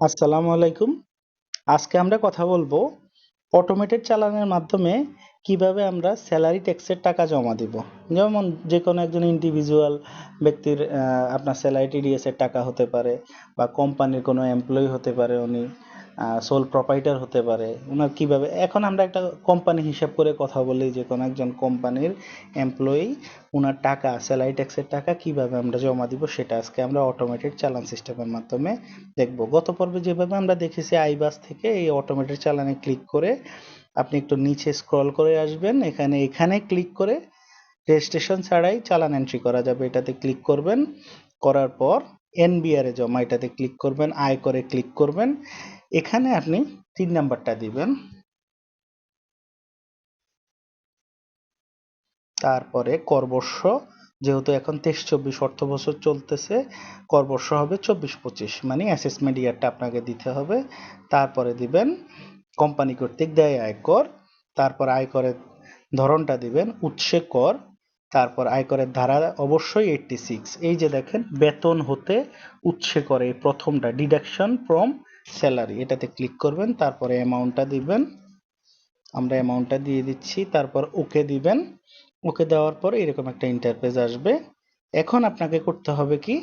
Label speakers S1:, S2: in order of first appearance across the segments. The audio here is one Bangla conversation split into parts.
S1: আসসালামু আলাইকুম। আজকে আমরা কথা বলবো অটোমেটেড চালানের মাধ্যমে কিভাবে আমরা স্যালারি ট্যাক্সের টাকা জমা দিব। যেমন যে কোনো একজন ইন্ডিভিজুয়াল ব্যক্তির আপনার স্যালারি টিডিএস এর টাকা হতে পারে, বা কোম্পানির কোনো এমপ্লয়ি হতে পারে, উনি সোল প্রপাইটার হতে পারে। ওনার কিভাবে, এখন আমরা একটা কোম্পানি হিসাব করে কথা বলি, যে কোনো একজন কোম্পানির এমপ্লয়ি ওনার টাকা, স্যালারি ট্যাক্সের টাকা কিভাবে আমরা জমা দিব, সেটা আজকে আমরা অটোমেটেড চালান সিস্টেমের মাধ্যমে দেখব। গত পর্বে যেভাবে আমরা দেখেছি, আইবাস থেকে এই অটোমেটেড চালানে ক্লিক করে আপনি একটু নিচে স্ক্রল করে আসবেন, এখানে এখানে ক্লিক করে রেজিস্ট্রেশন ছাড়াই চালান এন্ট্রি করা যাবে, এটাতে ক্লিক করবেন। করার পর এনবিআর এ জমা, এটাতে ক্লিক করবেন। আয়করে ক্লিক করবেন, এখানে আপনি 3 নাম্বারটা দিবেন। তারপরে করবর্ষ, যেহেতু এখন 23-24 অর্থবছর চলতেছে, করবর্ষ হবে 24-25, মানে অ্যাসেসমেন্ট ইয়ারটা আপনাকে দিতে হবে। তারপরে দিবেন কোম্পানি কর্তৃক দেয় আয়কর। তারপর আয়করের ধরনটা দিবেন উৎসে কর। তারপর আয়করের ধারা অবশ্যই 86, এই যে দেখেন বেতন হতে উৎসে করে, এই প্রথমটা ডিডাকশন ফ্রম স্যালারি, এটাতে ক্লিক করবেন। তারপরে অ্যামাউন্টটা দিবেন, আমরা অ্যামাউন্টটা দিয়ে দিচ্ছি। তারপর ওকে দিবেন। ওকে দেওয়ার পর এরকম একটা ইন্টারফেস আসবে। এখন আপনাকে করতে হবে কি,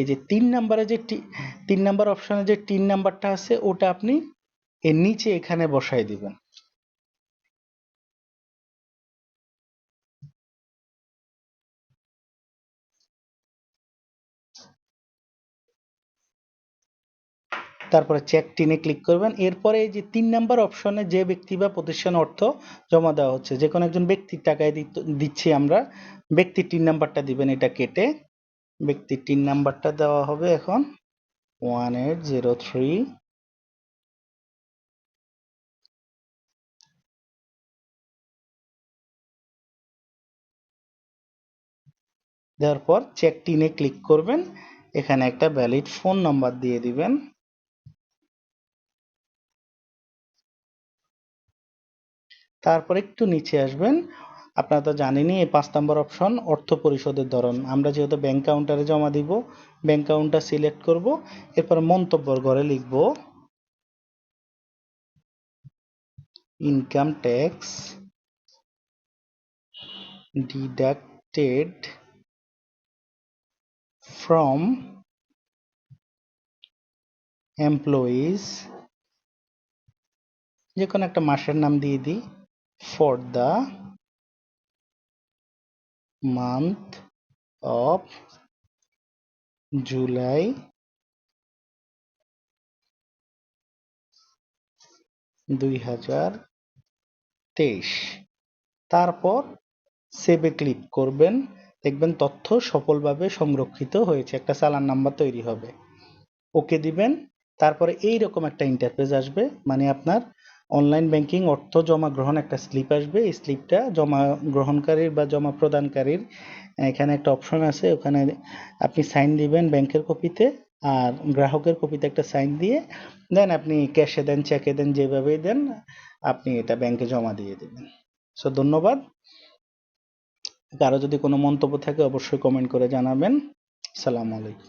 S1: এই যে 3 নাম্বার অপশনে যে 3 নাম্বারটা আছে, ওটা আপনি এর নিচে এখানে বসাই দিবেন। তারপরে চেক টিনে ক্লিক করবেন। এরপরে এই যে 3 নাম্বার অপশনে যে ব্যক্তি বা প্রতিষ্ঠান অর্থ জমা দেওয়া হচ্ছে, যে কোনো একজন ব্যক্তির টাকায় দিচ্ছি আমরা, ব্যক্তির 3 নাম্বারটা দিবেন, এটা কেটে ব্যক্তির 3 নাম্বারটা দেওয়া হবে। এখন 1803, দেওয়ার পর চেক টিনে ক্লিক করবেন, এখানে একটা ভ্যালিড ফোন নাম্বার দিয়ে দিবেন। তারপর একটু নিচে আসবেন, আপনারা তো জানেনই এই 5 নাম্বার অপশন অর্থ পরিশোধের ধরন, আমরা যেহেতু ব্যাংক কাউন্টারে জমা দিব, ব্যাংক কাউন্টার সিলেক্ট করব। এরপর মন্তব্যর ঘরে লিখব income tax deducted from employees, যে কোনো একটা মাসের নাম দিয়ে দিই, for the month of July 2023। তারপর সেভে ক্লিক করবেন, দেখবেন তথ্য সফলভাবে সংরক্ষিত হয়েছে, একটা চালান নাম্বার তৈরি হবে। ওকে দিবেন। তারপরে এইরকম একটা ইন্টারফেস আসবে, মানে আপনার অনলাইন ব্যাংকিং অর্থ জমা গ্রহণ একটা স্লিপ আসবে। এই স্লিপটা জমা গ্রহণকারীর বা জমা প্রদানকারীর এখানে একটা অপশন আছে, ওখানে আপনি সাইন দিবেন ব্যাংকের কপিতে, আর গ্রাহকের কপিতে একটা সাইন দিয়ে দেন আপনি ক্যাশে দেন, চেকে দেন, যেভাবেই দেন আপনি এটা ব্যাংকে জমা দিয়ে দেবেন। সো ধন্যবাদ। কারো যদি কোনো মন্তব্য থাকে অবশ্যই কমেন্ট করে জানাবেন। আসসালামু আলাইকুম।